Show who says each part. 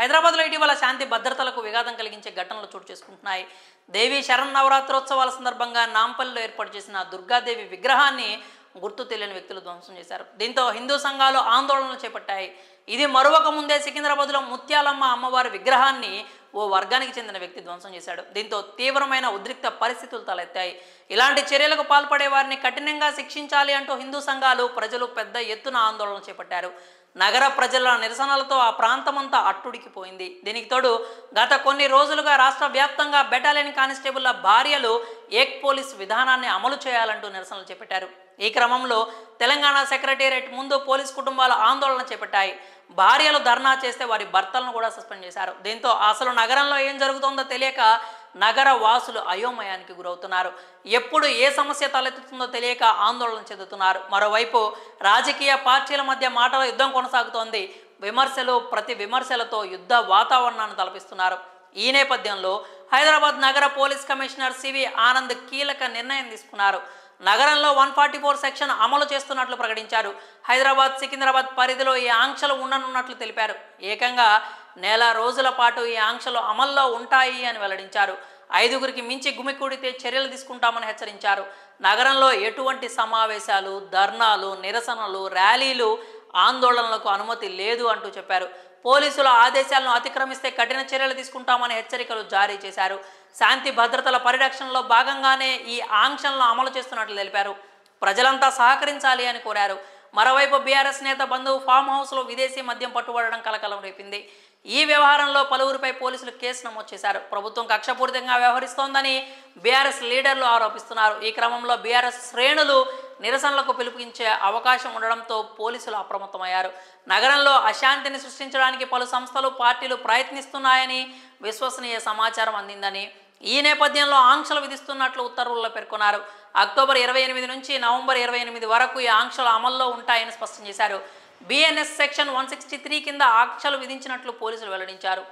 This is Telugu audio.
Speaker 1: హైదరాబాద్లో ఇటీవల శాంతి భద్రతలకు విఘాతం కలిగించే ఘటనలు చోటు చేసుకుంటున్నాయి. దేవి శరన్నవరాత్రోత్సవాల సందర్భంగా నాంపల్లిలో ఏర్పాటు చేసిన దుర్గాదేవి విగ్రహాన్ని గుర్తు తెలియని వ్యక్తులు ధ్వంసం చేశారు. దీంతో హిందూ సంఘాలు ఆందోళనలు చేపట్టాయి. ఇది మరొక ముందే సికింద్రాబాద్లో ముత్యాలమ్మ అమ్మవారి విగ్రహాన్ని ఓ వర్గానికి చెందిన వ్యక్తి ధ్వంసం చేశాడు. దీంతో తీవ్రమైన ఉద్రిక్త పరిస్థితులు తలెత్తాయి. ఇలాంటి చర్యలకు పాల్పడే వారిని కఠినంగా శిక్షించాలి అంటూ హిందూ సంఘాలు, ప్రజలు పెద్ద ఎత్తున ఆందోళన చేపట్టారు. నగర ప్రజల నిరసనలతో ఆ ప్రాంతమంతా అట్టుడికిపోయింది. దీనికి తోడు గత కొన్ని రోజులుగా రాష్ట్ర వ్యాప్తంగా బెటాలియన్ కానిస్టేబుల్ల భార్యలు ఏక్ పోలీస్ విధానాన్ని అమలు చేయాలంటూ నిరసనలు చేపట్టారు. ఈ క్రమంలో తెలంగాణ సెక్రటేరియట్ ముందు పోలీస్ కుటుంబాలు ఆందోళన చేపట్టాయి. భార్యలు ధర్నా చేస్తే వారి భర్తలను కూడా సస్పెండ్ చేశారు. దీంతో అసలు నగరంలో ఏం జరుగుతుందో తెలియక నగర వాసులు అయోమయానికి గురవుతున్నారు. ఎప్పుడు ఏ సమస్య తలెత్తుతుందో తెలియక ఆందోళన చెందుతున్నారు. మరోవైపు రాజకీయ పార్టీల మధ్య మాటల యుద్ధం కొనసాగుతోంది. విమర్శలు ప్రతి విమర్శలతో యుద్ధ వాతావరణాన్ని తలపిస్తున్నారు. ఈ నేపథ్యంలో హైదరాబాద్ నగర పోలీస్ కమిషనర్ సివి ఆనంద్ కీలక నిర్ణయం తీసుకున్నారు. నగరంలో 144 సెక్షన్ అమలు చేస్తున్నట్లు ప్రకటించారు. హైదరాబాద్, సికింద్రాబాద్ పరిధిలో ఈ ఆంక్షలు ఉండనున్నట్లు తెలిపారు. ఏకంగా నెల రోజుల పాటు ఈ ఆంక్షలు అమల్లో ఉంటాయి అని వెల్లడించారు. 5గురికి మించి గుమికూడితే చర్యలు తీసుకుంటామని హెచ్చరించారు. నగరంలో ఎటువంటి సమావేశాలు, ధర్నాలు, నిరసనలు, ర్యాలీలు, ఆందోళనలకు అనుమతి లేదు అంటూ చెప్పారు. పోలీసుల ఆదేశాలను అతిక్రమిస్తే కఠిన చర్యలు తీసుకుంటామని హెచ్చరికలు జారీ చేశారు. శాంతి భద్రతల పరిరక్షణలో భాగంగానే ఈ ఆంక్షలను అమలు చేస్తున్నట్లు తెలిపారు. ప్రజలంతా సహకరించాలి అని కోరారు. మరోవైపు బీఆర్ఎస్ నేత బంధువు ఫామ్ హౌస్లో విదేశీ మద్యం పట్టుబడడం కలకలం రేపింది. ఈ వ్యవహారంలో పలువురిపై పోలీసులు కేసు నమోదు చేశారు. ప్రభుత్వం కక్షపూరితంగా వ్యవహరిస్తోందని బీఆర్ఎస్ లీడర్లు ఆరోపిస్తున్నారు. ఈ క్రమంలో బీఆర్ఎస్ శ్రేణులు నిరసనలకు పిలుపునిచ్చే అవకాశం ఉండడంతో పోలీసులు అప్రమత్తమయ్యారు. నగరంలో అశాంతిని సృష్టించడానికి పలు సంస్థలు, పార్టీలు ప్రయత్నిస్తున్నాయని విశ్వసనీయ సమాచారం అందిందని, ఈ నేపథ్యంలో ఆంక్షలు విధిస్తున్నట్లు ఉత్తర్వుల్లో పేర్కొన్నారు. అక్టోబర్ 28 నుంచి నవంబర్ 28 వరకు ఈ ఆంక్షలు అమల్లో ఉంటాయని స్పష్టం చేశారు. BNS సెక్షన్ 163 కింద ఆంక్షలు విధించినట్లు పోలీసులు వెల్లడించారు.